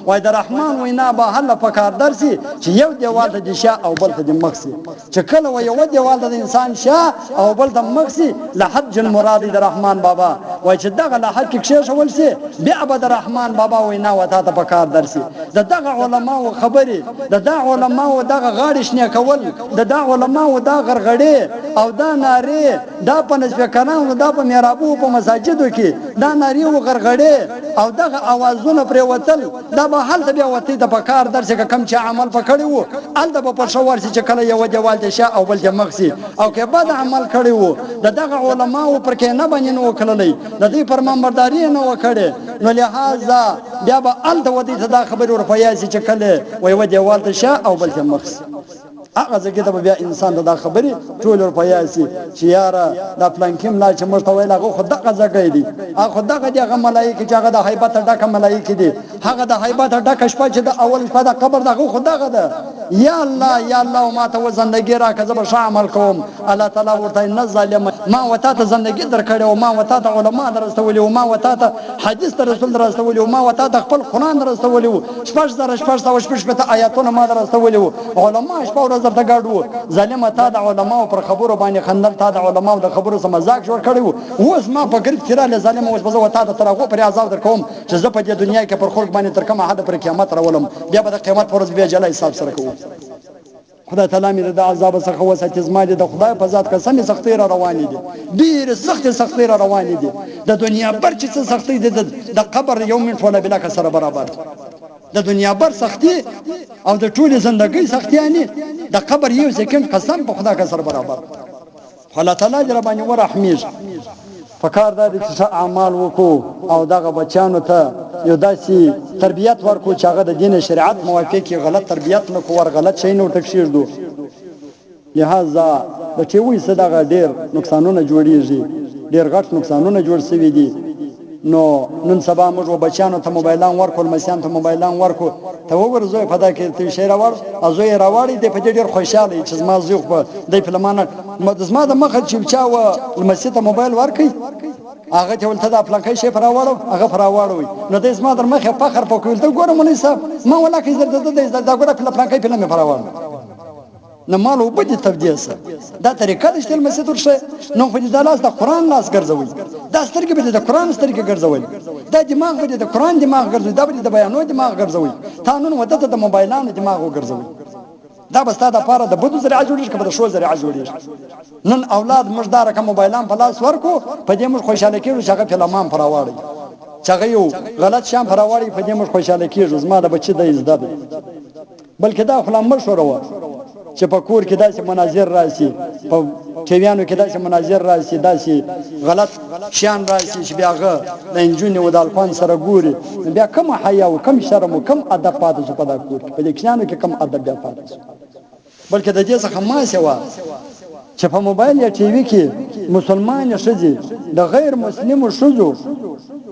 وای د رحمان وینا به هله په کار درسي چې یو دیوال ته د شا او بل ته د مخ سي چې کله و یو دیوال ته د انسان شا او بل ته مخ سي لحج المراد د رحمان بابا وای چې دغه لحج کې شول سي بیا به د رحمان بابا وینا وتا ته په کار درسي دغه علماء خبري دغه علماء دغه غاړي شنه کول دغه علماء دا غرغړې او دا ناري دا په نسبه کنانو دا په میرابو په مساجدو کې دا ناري او غرغړې او دغه اوازونه پر وتل دا به حل بیا وتی د پکار درسه کم چې عمل پکړی وو ال د په شوار چې کله یو دیوال ته شا او بل ته مخسي او کې بعد عمل کړی وو دغه علماء پر کې نه باندې نو کړلې د دې فرمانبرداري نه وکړي نو لہذا بیا به ال د ودی ته دا خبر ورپیا چې کله وي دیوال ته شا او بل ته مخسي هغه ځکه ته بیا انسان دا خبرې ټول ورپیا سي چې یاره دا پلانکیم لا چې مرته ویل هغه خود دغه ځکه دی هغه دغه دغه ملائکه چې هغه د هیبت ډکه ملائکه دي هغه د هیبت ډکه شپه چې د اول شپه د قبر دغه خود دغه ده یا الله ما ته زندگی را که زبر عمل کوم الله تعالی ورته نه ظالم ما وتا ته زندگی درکړې او ما وتا ته علما درستولې او ما وتا ته حدیث رسول درستولې او ما وتا ته خپل قران درستولې شپږ زره شپږ آیاتونه ما درستولې علما شپه درته ګاډو ظالم تا د علماء پر خبرو باندې خندل تا د علماء د خبرو سم مزاق جوړ کړو اوس ما په ګرد کړه ظالم اوس بزو تا ته ترغه پر عذاب در کوم چې زه په دې دنیا کې پر خلق باندې تر کومه حد پر قیامت راولم بیا به د قیامت پر ورځ بیا جلا حساب سره کوم خدای تعالی مې د عذاب څخه وساتې زما د خدای په ذات قسم سختي را روان دي ډیر سختي را روان دي د دنیا پر چې سختي د قبر یوم فولا بلا کسر برابر د دنیا بر سختي او د ټول زندګۍ سختي یعنی د قبر یو سکند قسم په خدا کا سر برابر الله تعالی در باندې ورحمیږ فکر دا چې اعمال وکړو او دغه بچانو ته یو داسي تربيت ورکو چې هغه د دین شریعت موافقي غلط تربيت نه کو ور غلط شي نو تکشیر دو لہذا د ټیوي صدقه ډیر نقصانونه جوړیږي ډیر غټ نقصانونه جوړ شوي دي نو نن سبا موږ بچانو ته موبایلان ورکول مسیان ته موبایلان ورکو ته وګورځو په دا کې ته شی راوړ ازوی راوړی د په ډیر خوشاله چې زما زوخ په د فلمانه زما د مخ چې چا و مسجد ته موبایل ورکي هغه ته ولته د افلانکای شی فراوړو هغه فراوړوي نو د اسما در مخه فخر په کول ته ګورم نه صاحب ما ولکه زړه د ګوره افلانکای فلم فراوړو نه مالو بده تبدیسه دا طریقه د شتل مسجد ورشه نو په دې دلاس د قران لاس ګرځوي دا سترګې به د قران سترګې ګرځوي دا دماغ به د قران دماغ ګرځوي دا به د بیانو دماغ ګرځوي قانون ودته د موبایلانو دماغ ګرځوي دا بس دا د پاره د بده زریعه جوړیږي کبه د شو زریعه جوړیږي نن اولاد مشدار کوم موبایلان په لاس ورکو په دې موږ خوشاله کیږو چې هغه فلمان پراوړي چې هغه یو غلط شام پراوړي په دې موږ خوشاله کیږو زما د بچی د عزت بلکې دا خلک مشوره و چې په کور کې داسې مناظر راشي په ټیویانو کې داسې مناظر راشي داسې غلط شیان راشي چې بیا هغه د انجونې و د الفان سره ګوري بیا کوم حیا او کوم شرم او کوم ادب پاتې شو په دا کور کې په دې کښانو کې کوم ادب بیا پاتې شو بلکې د دې څخه ما سوا چې په موبایل یا ټي وي کې مسلمان شذي د غیر مسلمو شذو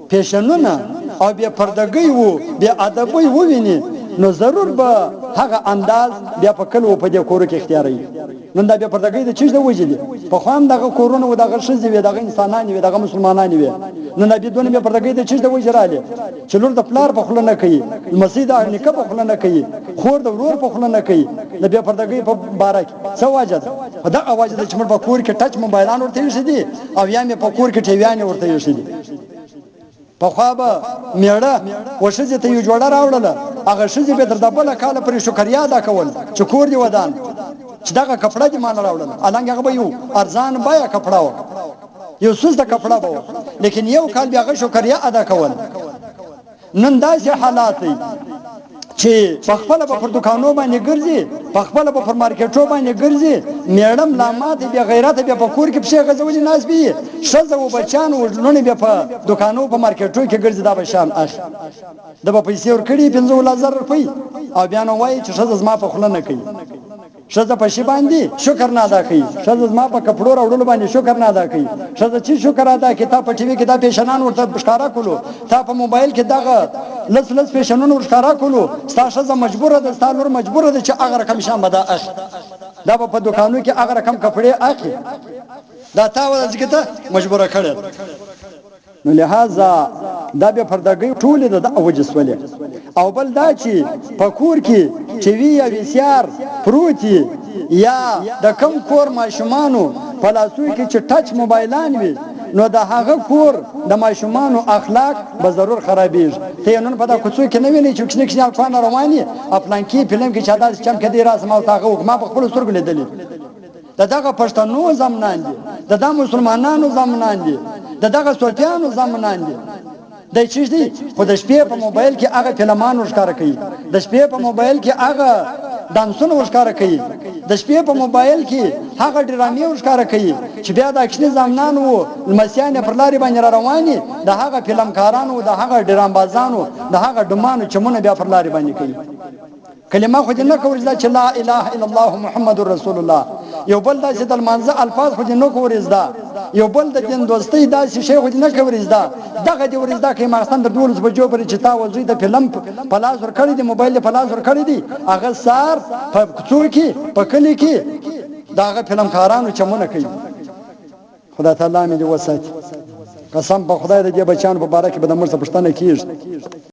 پیشنونه او بیا پردګي وو بیا ادبي وویني نو ضرور به هغه انداز بیا په کلو په دې کورو کې اختیاري نن دا بیا پردګي د چیز د وجدي په خوان دغه کورونه و دغه شذي و دغه انسانان و دغه مسلمانان و نن دا بدون بیا پردګي د چیز د وجراله چې لور د پلار په خله نه کوي مسجد نکاح په خله نه کوي خور د ورور په خله نه کوي د بیا پردګي په بارک څه واجد دا اواز د چمړ په کور کې ټچ موبایلان ورته شدي او یا مې په کور کې ټیویان ورته شدي په خوابه میړه وشزه ته یو جوړه راوړله هغه شزه به در دبل کاله پر شکریا ادا کول چې کور دی ودان چې دغه کپڑا دی مان راوړله الانګ هغه به یو ارزان بیا کپڑا و یو سوز د کپڑا به لیکن یو کال بیا هغه شکریا ادا کول نن داسې حالات دي چې په خپل په دکانو باندې ګرځي په خپل په مارکیټو باندې ګرځي میړم لامات بیا غیرت بیا په کور کې پښه غزولې ناس بي شزه و بچان و لونه بیا په دکانو په مارکیټو کې ګرځي دا بشان اخ د په پیسې ور کړی 15000 روپۍ او بیا نو وایي چې شزه زما په خله نه کوي شزه په شی باندې شکر نه ادا کوي شزه زما په کپړو راوړلو باندې شکر نه ادا کوي شزه چې شکر ادا کوي تا په ټي وي کې دا پیشنان ورته ښکارا کولو تا په موبایل کې دغه لس پیشنون ورښکارا کولو ستا شزه مجبوره ده ستا نور مجبوره ده چې هغه رقم شان بدا اخ دا په دکانو کې هغه رقم کپړې اخی دا تا ولځګه ته مجبوره کړل نو لہذا دا به پردګي ټول د اوجسولې او بل دا چې په کور کې چې وی یا وسیار پروتي یا د کم کور ماشومانو په لاسو کې چې ټچ موبایلان وي نو د هغه کور د ماشومانو اخلاق به ضرور خرابېږي. ته نن په دا کوڅو کې نه ویني چې کښنه کښنه افغان رواني خپلان کې فلم کې چا داسې چم کې دی راسم او تاغه ما په خپل سترګو لیدلی. دغه پښتنو زمنان دي، د مسلمانانو زمنان دي، دغه صوفیانو زمنان دي. د چیز دی خو د شپې په موبایل کې هغه فلمانو ښکار کوي، د شپې په موبایل کې هغه دانسونه ښکار کوي، د شپې په موبایل کې هغه ډرامې ښکار کوي چې بیا د اکشنی زمنان وو لمسیان پر لارې باندې را رواني د هغه فلمکارانو د هغه ډرام بازانو د هغه ډمانو چمونه بیا پر لارې باندې کوي. کلمه خو دې نه کورځدا چې لا اله الا الله محمد رسول الله، یو بل داسې د لمانځه الفاظ خو دې نه کورځدا، یو بل د دین دوستۍ داسې شی خو دې نه کورځدا. دغه دې ورځدا کې ماستان د 12 بجو پرې چې تا وځي د فلم په لاس ور کړی دی، موبایل په لاس ور کړی دی، هغه سار په کوڅو کې په کلی کې داغه فلمکارانو چمونه کوي. خدای تعالی مې دې وساتي. قسم په خدای دې بچانو په باره کې به د مرسته پښتنه کیږي.